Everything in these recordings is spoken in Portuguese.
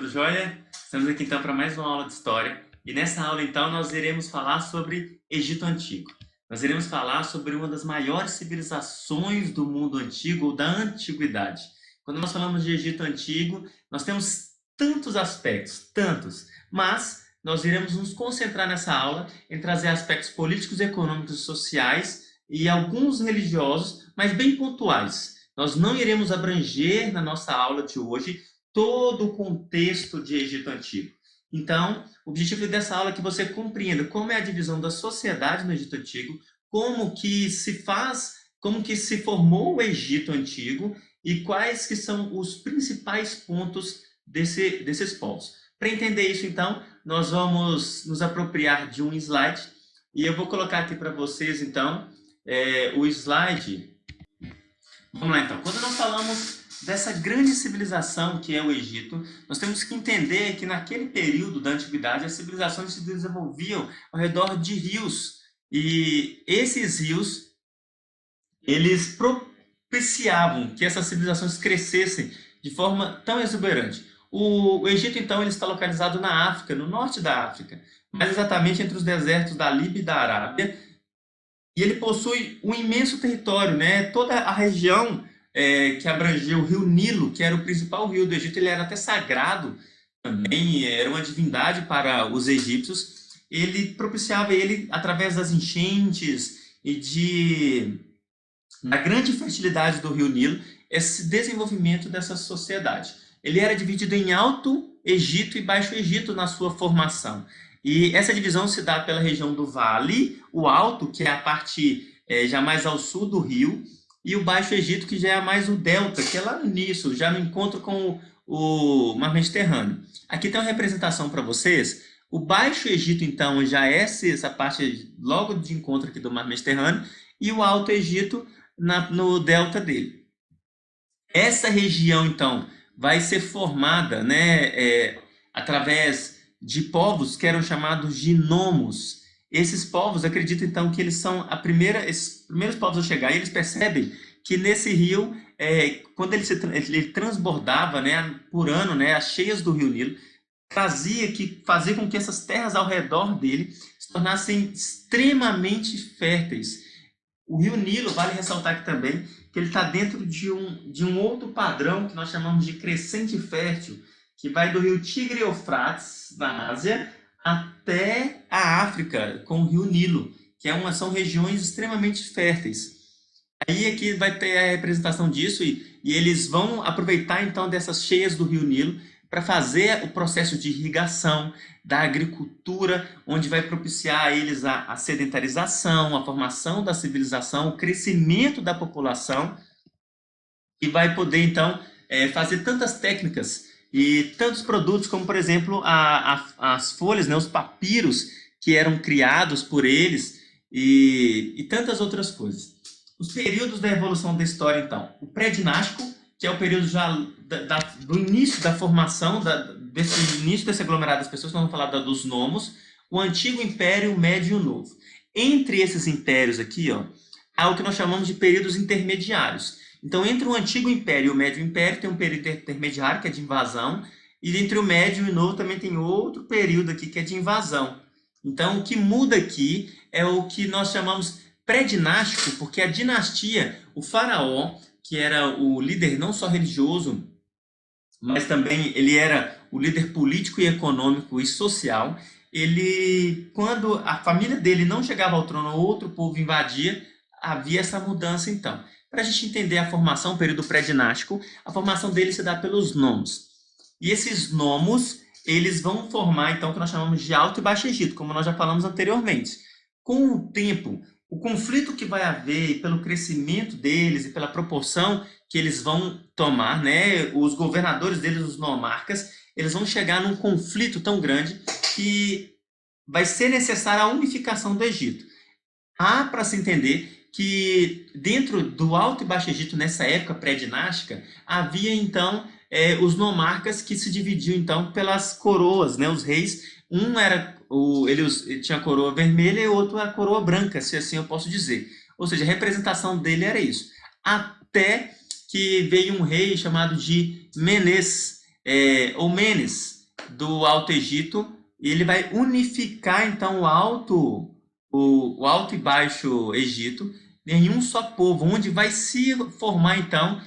tudo jóia? Estamos aqui então para mais uma aula de história. E nessa aula então nós iremos falar sobre Egito Antigo. Nós iremos falar sobre uma das maiores civilizações do mundo antigo ou da antiguidade. Quando nós falamos de Egito Antigo, nós temos tantos aspectos, mas nós iremos nos concentrar nessa aula em trazer aspectos políticos, econômicos e sociais e alguns religiosos, mas bem pontuais. Nós não iremos abranger na nossa aula de hoje todo o contexto de Egito Antigo. Então, o objetivo dessa aula é que você compreenda como é a divisão da sociedade no Egito Antigo, como que se formou o Egito Antigo e quais que são os principais pontos desses povos. Para entender isso, então, nós vamos nos apropriar de um slide e eu vou colocar aqui para vocês, então, o slide. Vamos lá, então. Quando nós falamos dessa grande civilização que é o Egito, nós temos que entender que naquele período da antiguidade as civilizações se desenvolviam ao redor de rios e esses rios eles propiciavam que essas civilizações crescessem de forma tão exuberante. O Egito então ele está localizado na África, no norte da África, mais exatamente entre os desertos da Líbia e da Arábia, e ele possui um imenso território, né? Toda a região que abrangia o rio Nilo, que era o principal rio do Egito, ele era até sagrado também, era uma divindade para os egípcios. Ele propiciava ele através das enchentes e da grande fertilidade do rio Nilo, esse desenvolvimento dessa sociedade. Ele era dividido em Alto Egito e Baixo Egito na sua formação. E essa divisão se dá pela região do Vale, o Alto, que é a parte já mais ao sul do rio, e o Baixo Egito, que já é mais o delta, que é lá no início, já no encontro com o Mar Mediterrâneo. Aqui tem uma representação para vocês. O Baixo Egito, então, já é essa parte logo de encontro aqui do Mar Mediterrâneo, e o Alto Egito no delta dele. Essa região, então, vai ser formada, né, através de povos que eram chamados de nomos. Esses povos acreditam, então, que eles são esses primeiros povos a chegar, e eles percebem que nesse rio, quando ele transbordava, né, por ano, né, as cheias do rio Nilo, fazia com que essas terras ao redor dele se tornassem extremamente férteis. O rio Nilo, vale ressaltar aqui também, que ele está dentro de um outro padrão que nós chamamos de crescente fértil, que vai do rio Tigre e Eufrates, na Ásia, até a África, com o rio Nilo, que são regiões extremamente férteis. Aí aqui vai ter a representação disso e eles vão aproveitar então dessas cheias do rio Nilo para fazer o processo de irrigação, da agricultura, onde vai propiciar a eles a sedentarização, a formação da civilização, o crescimento da população, e vai poder então fazer tantas técnicas e tantos produtos como, por exemplo, as folhas, né, os papiros que eram criados por eles e tantas outras coisas. Os períodos da evolução da história, então. O pré-dinástico, que é o período já do início da formação, desse início desse aglomerado das pessoas, nós vamos falar dos nomos, o Antigo Império, o Médio e o Novo. Entre esses impérios aqui, ó, há o que nós chamamos de períodos intermediários. Então, entre o Antigo Império e o Médio Império, tem um período intermediário, que é de invasão, e entre o Médio e o Novo também tem outro período aqui, que é de invasão. Então, o que muda aqui é o que nós chamamos pré-dinástico, porque a dinastia, o faraó, que era o líder não só religioso, mas também ele era o líder político e econômico e social, quando a família dele não chegava ao trono, outro povo invadia, havia essa mudança então. Para a gente entender a formação, o período pré-dinástico, a formação dele se dá pelos nomos. E esses nomos, eles vão formar, então, o que nós chamamos de Alto e Baixo Egito, como nós já falamos anteriormente. Com o tempo, o conflito que vai haver pelo crescimento deles e pela proporção que eles vão tomar, né, os governadores deles, os nomarcas, eles vão chegar num conflito tão grande que vai ser necessária a unificação do Egito. Há para se entender que dentro do Alto e Baixo Egito, nessa época pré-dinástica, havia então os nomarcas que se dividiam então pelas coroas, né? Os reis, ele tinha a coroa vermelha e o outro a coroa branca, se assim eu posso dizer. Ou seja, a representação dele era isso. Até que veio um rei chamado de Menes, ou Menes, do Alto Egito, e ele vai unificar então o Alto e Baixo Egito em um só povo, onde vai se formar então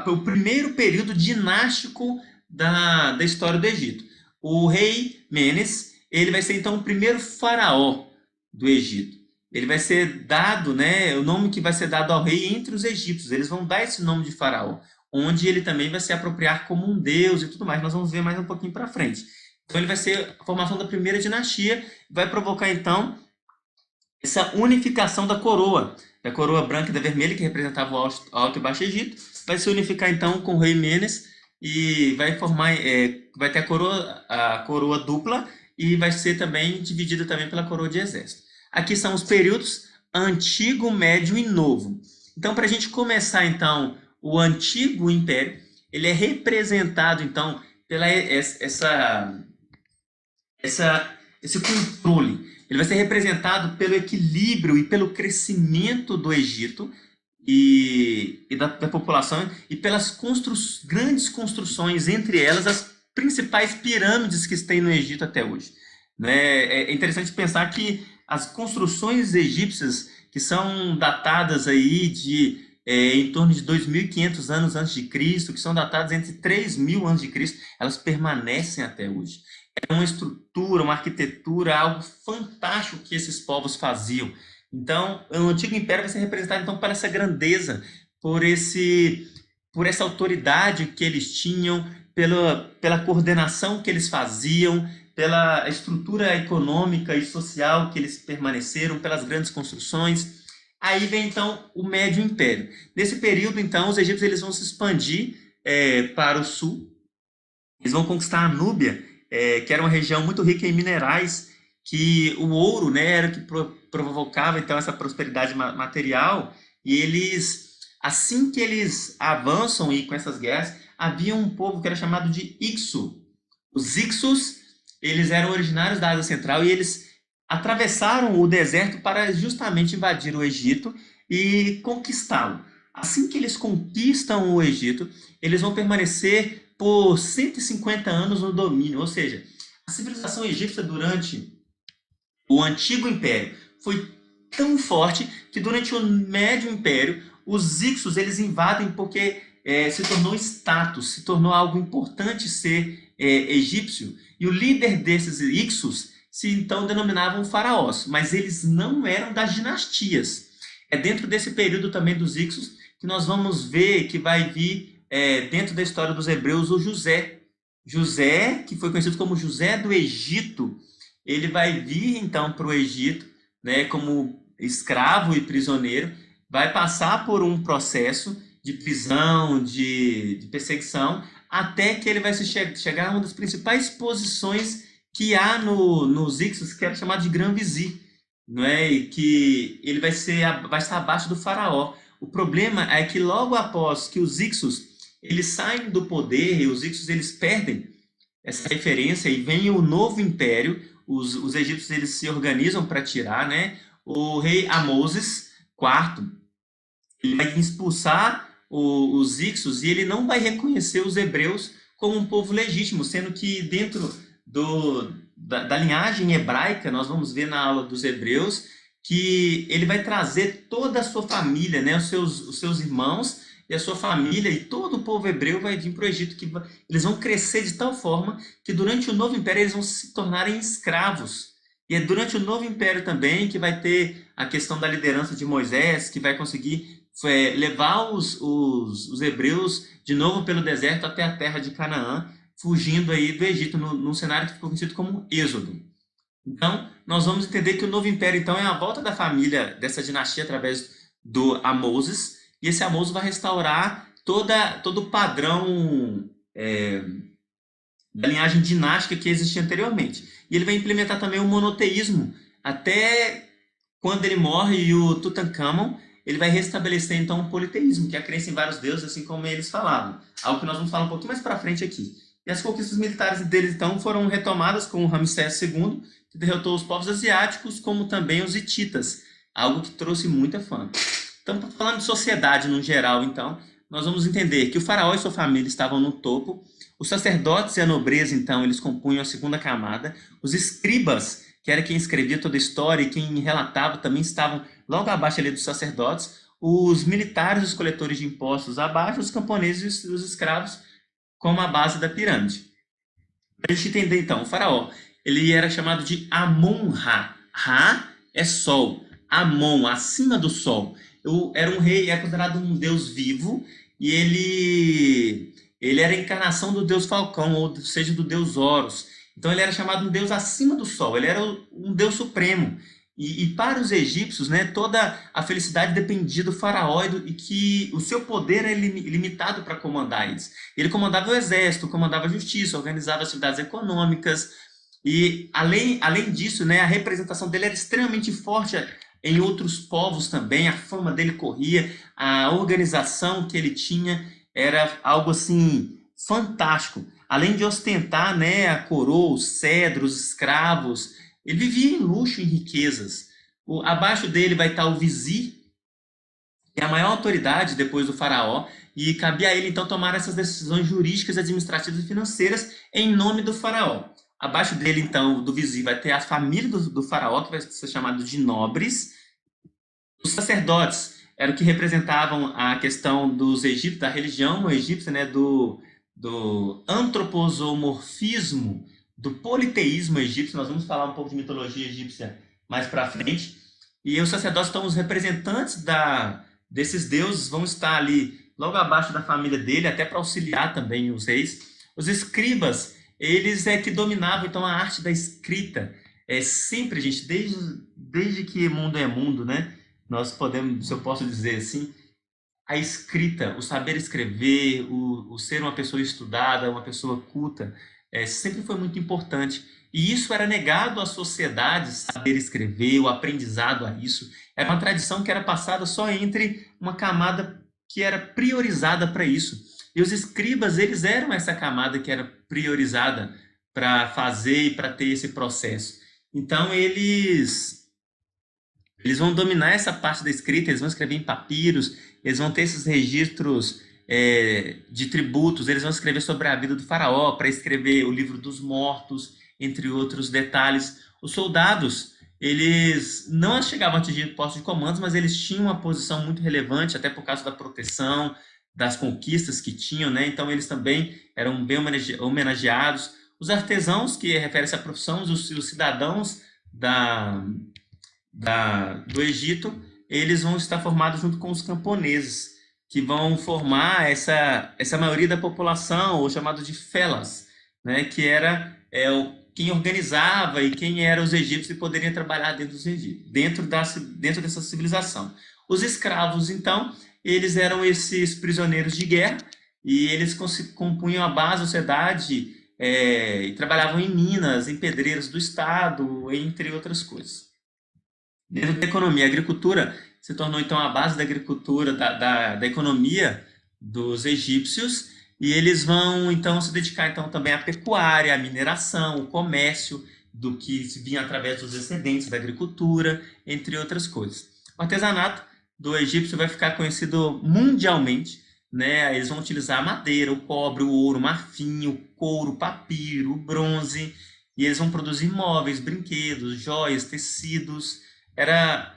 o primeiro período dinástico da história do Egito. O rei Menes, ele vai ser então o primeiro faraó do Egito. Ele vai ser dado, né, o nome que vai ser dado ao rei entre os egípcios. Eles vão dar esse nome de faraó, onde ele também vai se apropriar como um deus e tudo mais. Nós vamos ver mais um pouquinho para frente. Então ele vai ser a formação da primeira dinastia, vai provocar então essa unificação da coroa branca e da vermelha, que representava o Alto e Baixo Egito, vai se unificar então com o rei Menes e vai formar, vai ter a coroa dupla e vai ser também dividida também pela coroa de exército. Aqui são os períodos Antigo, Médio e Novo. Então, para a gente começar então o Antigo Império, ele é representado então pela esse controle. Ele vai ser representado pelo equilíbrio e pelo crescimento do Egito e da população e pelas grandes construções, entre elas as principais pirâmides que tem no Egito até hoje. É interessante pensar que as construções egípcias, que são datadas aí em torno de 2.500 anos antes de Cristo, que são datadas entre 3.000 antes de Cristo, elas permanecem até hoje. É uma estrutura, uma arquitetura, algo fantástico que esses povos faziam. Então, o Antigo Império vai ser representado então por essa grandeza, por essa autoridade que eles tinham, pela coordenação que eles faziam, pela estrutura econômica e social que eles permaneceram, pelas grandes construções. Aí vem então o Médio Império. Nesse período, então, os egípcios eles vão se expandir para o sul. Eles vão conquistar a Núbia, que era uma região muito rica em minerais, que o ouro, né, era o que provocava então essa prosperidade material. E eles, assim que eles avançam e com essas guerras, havia um povo que era chamado de Ixo. Os Ixos, eles eram originários da Ásia Central e eles atravessaram o deserto para justamente invadir o Egito e conquistá-lo. Assim que eles conquistam o Egito, eles vão permanecer por 150 anos no domínio, ou seja, a civilização egípcia durante o Antigo Império foi tão forte que durante o Médio Império os Ixos eles invadem porque se tornou status, se tornou algo importante ser egípcio, e o líder desses Ixos se então denominavam faraós, mas eles não eram das dinastias. É dentro desse período também dos Ixos que nós vamos ver que vai vir dentro da história dos hebreus o José. José, que foi conhecido como José do Egito, ele vai vir então para o Egito, né, como escravo e prisioneiro, vai passar por um processo de prisão, de perseguição, até que ele vai chegar a uma das principais posições que há nos Ixos, que era chamado de Grão-Vizir, não é? E que ele vai estar abaixo do faraó. O problema é que logo após que os Ixos eles saem do poder, e os Ixos eles perdem essa referência e vem o novo império, os egípcios eles se organizam para tirar, né? O rei Amoses IV, ele vai expulsar os Ixos e ele não vai reconhecer os hebreus como um povo legítimo, sendo que dentro da linhagem hebraica, nós vamos ver na aula dos hebreus, que ele vai trazer toda a sua família, né? os seus irmãos e a sua família, e todo o povo hebreu vai vir para o Egito, que eles vão crescer de tal forma que durante o novo império eles vão se tornarem escravos. E é durante o novo império também que vai ter a questão da liderança de Moisés, que vai conseguir levar os hebreus de novo pelo deserto até a terra de Canaã, fugindo aí do Egito, num cenário que ficou conhecido como Êxodo. Então, nós vamos entender que o novo império então é a volta da família dessa dinastia através do Amoses, e esse Amoses vai restaurar todo o padrão da linhagem dinástica que existia anteriormente. E ele vai implementar também o monoteísmo, até quando ele morre e o Tutankhamon, ele vai restabelecer então o politeísmo, que é a crença em vários deuses, assim como eles falavam. Algo que nós vamos falar um pouquinho mais para frente aqui. E as conquistas militares deles então foram retomadas com o Ramsés II, que derrotou os povos asiáticos, como também os hititas, algo que trouxe muita fama. Estamos falando de sociedade no geral, então, nós vamos entender que o faraó e sua família estavam no topo, os sacerdotes e a nobreza, então, eles compunham a segunda camada, os escribas, que era quem escrevia toda a história e quem relatava, também estavam logo abaixo ali dos sacerdotes, os militares, os coletores de impostos abaixo, os camponeses e os escravos como a base da pirâmide. Para a gente entender, então, o faraó, ele era chamado de Amon-Ra. Ra é sol, Amon, acima do sol. Era um rei, é considerado um deus vivo, e ele era a encarnação do deus Falcão, ou seja, do deus Horus. Então ele era chamado um deus acima do sol, ele era um deus supremo. E para os egípcios, né, toda a felicidade dependia do faraó e que o seu poder era limitado para comandar eles. Ele comandava o exército, comandava a justiça, organizava atividades econômicas, e além disso, né, a representação dele era extremamente forte em outros povos também, a fama dele corria, a organização que ele tinha era algo assim fantástico. Além de ostentar, né, a coroa, os cedros, os escravos, ele vivia em luxo e riquezas. Abaixo dele vai estar o vizir, que é a maior autoridade depois do faraó, e cabia a ele então tomar essas decisões jurídicas, administrativas e financeiras em nome do faraó. Abaixo dele, então, do vizir, vai ter a família do faraó, que vai ser chamado de nobres. Os sacerdotes eram que representavam a questão dos egípcios, da religião egípcia, né, do antroposomorfismo, do politeísmo egípcio. Nós vamos falar um pouco de mitologia egípcia mais para frente. E os sacerdotes estão os representantes desses deuses, vão estar ali logo abaixo da família dele, até para auxiliar também os reis. Os escribas, eles que dominavam então a arte da escrita. Sempre, gente, desde que mundo é mundo, né? Nós podemos, se eu posso dizer assim, a escrita, o saber escrever, o ser uma pessoa estudada, uma pessoa culta, sempre foi muito importante. E isso era negado à sociedade, saber escrever, o aprendizado a isso. Era uma tradição que era passada só entre uma camada que era priorizada para isso. E os escribas, eles eram essa camada que era priorizada para fazer e para ter esse processo. Então, eles vão dominar essa parte da escrita, eles vão escrever em papiros, eles vão ter esses registros de tributos, eles vão escrever sobre a vida do faraó, para escrever o livro dos mortos, entre outros detalhes. Os soldados, eles não chegavam a atingir postos de comandos, mas eles tinham uma posição muito relevante, até por causa da proteção, das conquistas que tinham, né? Então eles também eram bem homenageados. Os artesãos, que refere-se à profissão, os cidadãos do Egito, eles vão estar formados junto com os camponeses, que vão formar essa maioria da população, ou chamado de felas, né, que era quem organizava e quem eram os egípcios e poderiam trabalhar dentro dos egípcios, dentro dessa civilização. Os escravos, então, eles eram esses prisioneiros de guerra, e eles compunham a base da sociedade, e trabalhavam em minas, em pedreiras do estado, entre outras coisas. Dentro da economia, a agricultura se tornou então a base da agricultura, da economia dos egípcios, e eles vão então se dedicar então também à pecuária, à mineração, o comércio, do que vinha através dos excedentes da agricultura, entre outras coisas. O artesanato do egípcio vai ficar conhecido mundialmente, né? Eles vão utilizar a madeira, o cobre, o ouro, o marfim, o couro, o papiro, o bronze, e eles vão produzir móveis, brinquedos, joias, tecidos. Era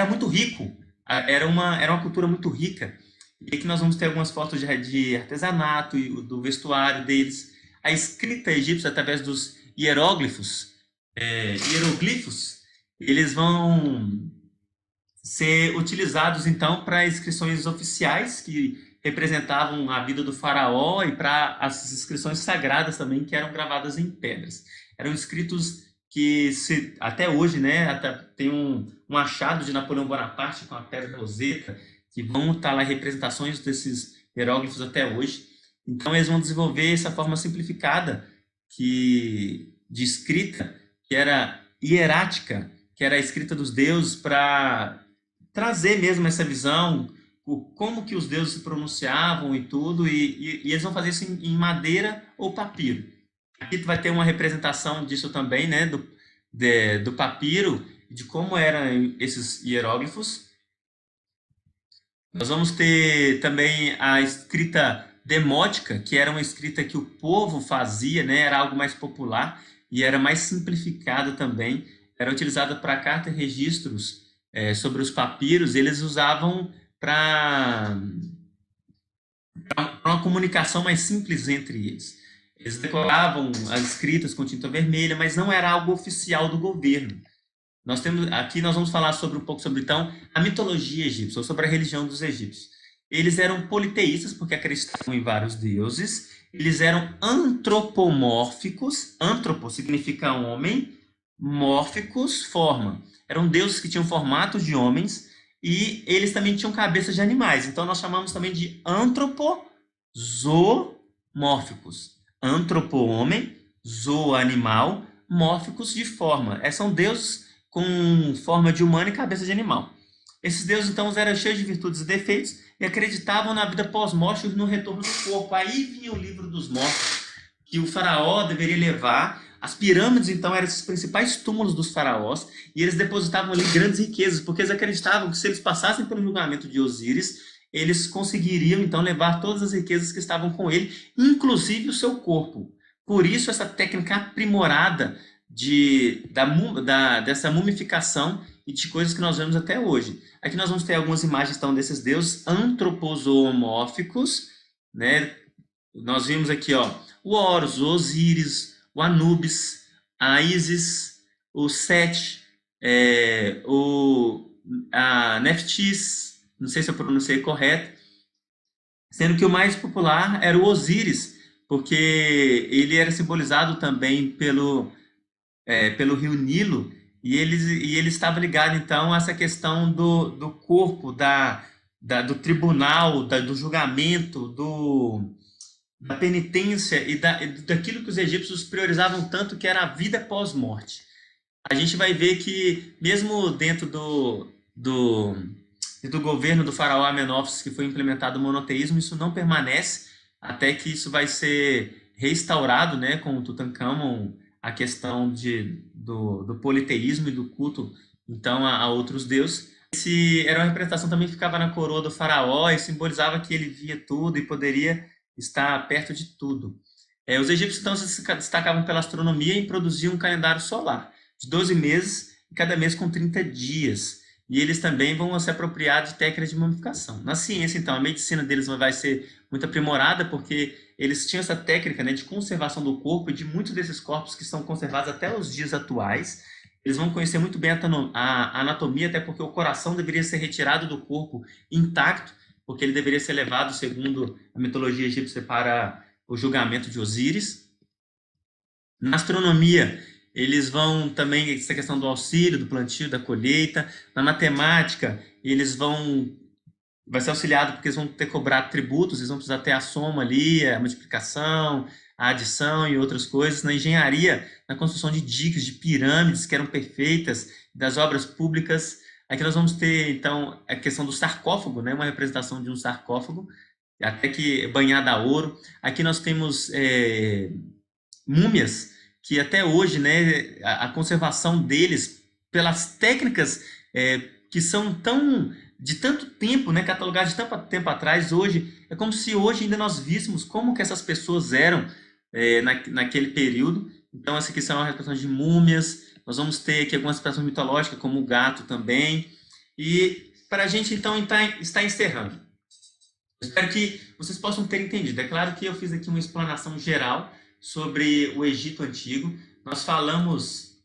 muito rico, era uma cultura muito rica. E aqui nós vamos ter algumas fotos de artesanato e do vestuário deles. A escrita egípcia, através dos hieróglifos, eles vão ser utilizados então para inscrições oficiais que representavam a vida do faraó, e para as inscrições sagradas também, que eram gravadas em pedras. Eram escritos que até hoje, né, tem um achado de Napoleão Bonaparte com a pedra Roseta, que vão estar lá representações desses hieróglifos até hoje. Então eles vão desenvolver essa forma simplificada de escrita, que era hierática, que era a escrita dos deuses, para trazer mesmo essa visão, como que os deuses se pronunciavam e tudo, e eles vão fazer isso em madeira ou papiro. Aqui tu vai ter uma representação disso também, né, do papiro, de como eram esses hieróglifos. Nós vamos ter também a escrita demótica, que era uma escrita que o povo fazia, né? Era algo mais popular e era mais simplificada também. Era utilizada para carta e registros sobre os papiros. Eles usavam para uma comunicação mais simples entre eles. Eles decoravam as escritas com tinta vermelha, mas não era algo oficial do governo. Nós vamos falar sobre um pouco sobre então a mitologia egípcia, ou sobre a religião dos egípcios. Eles eram politeístas porque acreditavam em vários deuses. Eles eram antropomórficos. Antropo significa homem, mórficos, forma. Eram deuses que tinham formatos de homens e eles também tinham cabeças de animais. Então nós chamamos também de antropozomórficos. Antropo homem, zoo animal, mórficos de forma. São deuses com forma de humano e cabeça de animal. Esses deuses, então, eram cheios de virtudes e defeitos e acreditavam na vida pós-morte e no retorno do corpo. Aí vinha o livro dos mortos, que o faraó deveria levar. As pirâmides, então, eram esses principais túmulos dos faraós e eles depositavam ali grandes riquezas, porque eles acreditavam que se eles passassem pelo julgamento de Osíris, eles conseguiriam, então, levar todas as riquezas que estavam com ele, inclusive o seu corpo. Por isso, essa técnica aprimorada dessa mumificação e de coisas que nós vemos até hoje. Aqui nós vamos ter algumas imagens então, desses deuses antropozoomórficos, né? Nós vimos aqui o Horus, o Osíris, o Anubis, a Ísis, o Sete, a Neftis, não sei se eu pronunciei correto, sendo que o mais popular era o Osíris, porque ele era simbolizado também pelo rio Nilo, e ele estava ligado, então, a essa questão do corpo, do tribunal, do julgamento, da penitência e daquilo que os egípcios priorizavam tanto, que era a vida pós-morte. A gente vai ver que, mesmo dentro do governo do faraó Amenófis, que foi implementado o monoteísmo, isso não permanece, até que isso vai ser restaurado, né, com o Tutancâmon, a questão do politeísmo e do culto, então, a outros deuses. Era uma representação também que ficava na coroa do faraó e simbolizava que ele via tudo e poderia estar perto de tudo. Os egípcios, então, se destacavam pela astronomia e produziam um calendário solar de 12 meses, cada mês com 30 dias. E eles também vão se apropriar de técnicas de mumificação. Na ciência, então, a medicina deles vai ser muito aprimorada, porque eles tinham essa técnica, né, de conservação do corpo e de muitos desses corpos que são conservados até os dias atuais. Eles vão conhecer muito bem a anatomia, até porque o coração deveria ser retirado do corpo intacto, porque ele deveria ser levado, segundo a mitologia egípcia, para o julgamento de Osíris. Na astronomia, eles vão também, essa questão do auxílio, do plantio, da colheita. Na matemática, vai ser auxiliado porque eles vão ter que cobrar tributos, eles vão precisar ter a soma ali, a multiplicação, a adição e outras coisas. Na engenharia, na construção de diques, de pirâmides que eram perfeitas, das obras públicas. Aqui nós vamos ter, então, a questão do sarcófago, né? Uma representação de um sarcófago, até que banhado a ouro. Aqui nós temos múmias, que até hoje, né, a conservação deles, pelas técnicas que são de tanto tempo, né, catalogadas de tanto tempo atrás, hoje, é como se hoje ainda nós víssemos como que essas pessoas eram naquele período. Então, essa aqui são uma representação de múmias. Nós vamos ter aqui algumas representações mitológicas, como o gato também. E para a gente, então, está encerrando. Espero que vocês possam ter entendido. É claro que eu fiz aqui uma explanação geral sobre o Egito Antigo. Nós falamos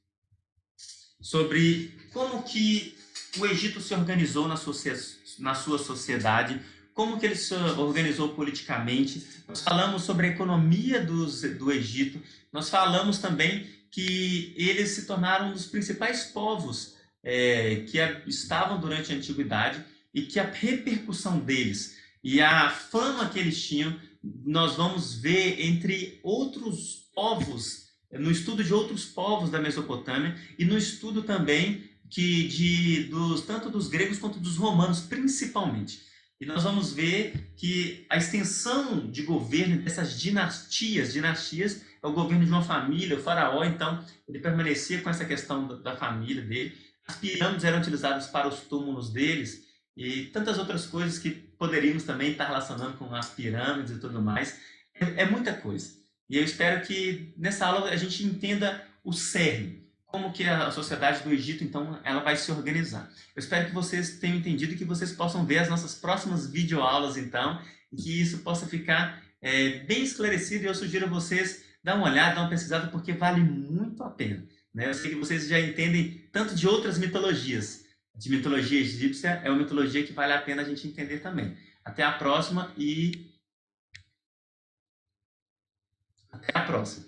sobre como que o Egito se organizou na sua sociedade, como que ele se organizou politicamente. Nós falamos sobre a economia do Egito. Nós falamos também que eles se tornaram um dos principais povos que estavam durante a Antiguidade e que a repercussão deles e a fama que eles tinham, nós vamos ver entre outros povos, no estudo de outros povos da Mesopotâmia e no estudo também tanto dos gregos quanto dos romanos, principalmente. E nós vamos ver que a extensão de governo dessas dinastias é o governo de uma família, o faraó, então, ele permanecia com essa questão da família dele. As pirâmides eram utilizadas para os túmulos deles. e tantas outras coisas que poderíamos também estar relacionando com as pirâmides e tudo mais. É muita coisa. E eu espero que nessa aula a gente entenda o cerne, como que a sociedade do Egito, então, ela vai se organizar. Eu espero que vocês tenham entendido e que vocês possam ver as nossas próximas videoaulas, então, e que isso possa ficar bem esclarecido. E eu sugiro a vocês dar uma olhada, dar uma pesquisada, porque vale muito a pena. Né? Eu sei que vocês já entendem tanto de outras mitologias. De mitologia egípcia é uma mitologia que vale a pena a gente entender também. Até a próxima e até a próxima.